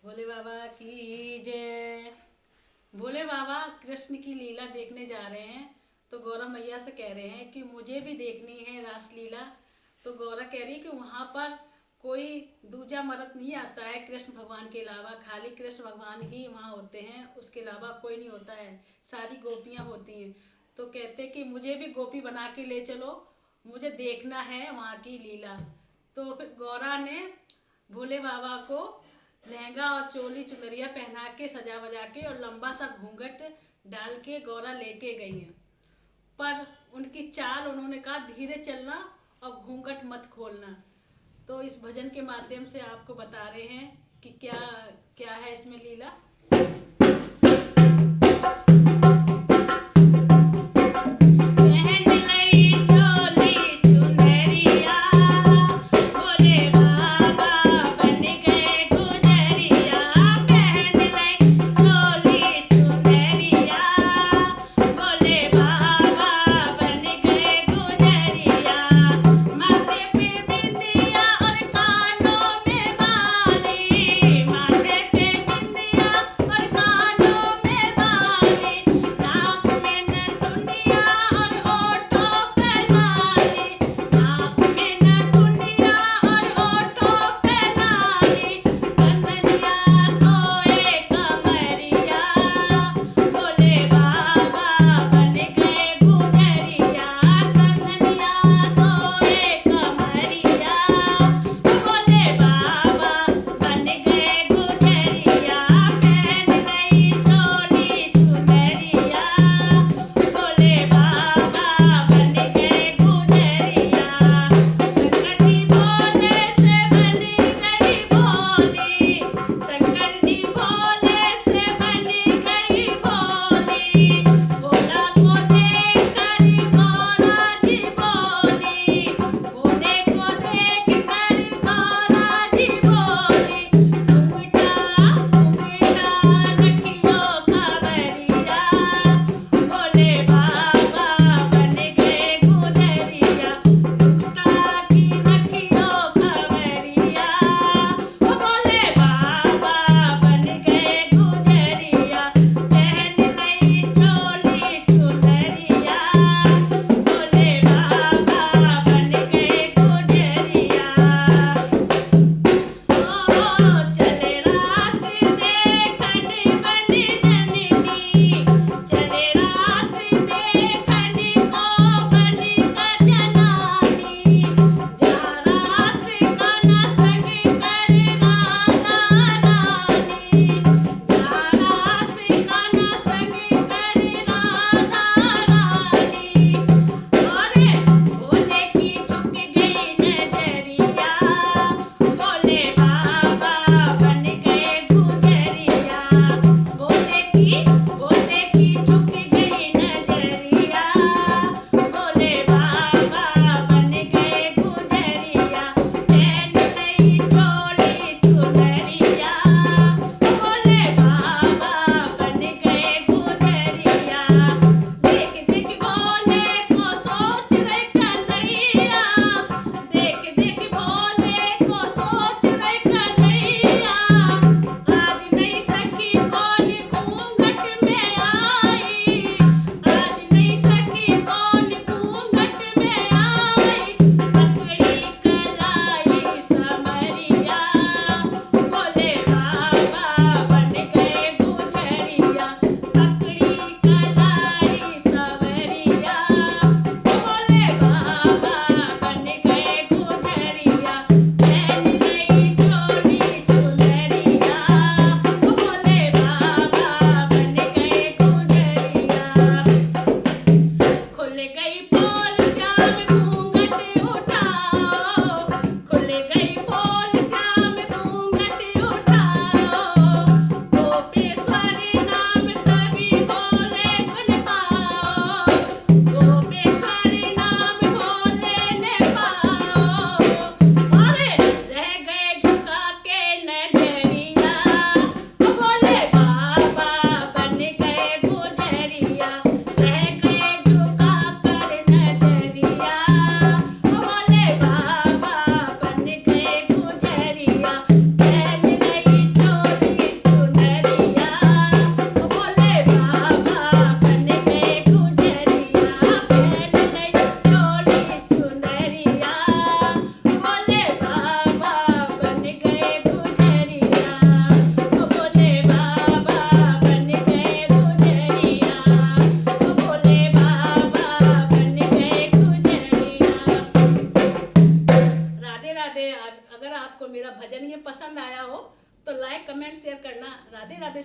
भोले बाबा की जय। भोले बाबा कृष्ण की लीला देखने जा रहे हैं तो गौरा मैया से कह रहे हैं कि मुझे भी देखनी है रासलीला। तो गौरा कह रही है कि वहाँ पर कोई दूजा मर्द नहीं आता है कृष्ण भगवान के अलावा, खाली कृष्ण भगवान ही वहाँ होते हैं, उसके अलावा कोई नहीं होता है, सारी गोपियाँ होती हैं। तो कहते हैं कि मुझे भी गोपी बना के ले चलो, मुझे देखना है वहाँ की लीला। तो फिर गौरा ने भोले बाबा को लहंगा और चोली चुनरिया पहना के सजा वजा के और लंबा सा घूंघट डाल के गौरा लेके गई हैं। पर उनकी चाल, उन्होंने कहा धीरे चलना और घूंघट मत खोलना। तो इस भजन के माध्यम से आपको बता रहे हैं कि क्या क्या है इसमें लीला। आपको मेरा भजन ये पसंद आया हो तो लाइक कमेंट शेयर करना। राधे राधे।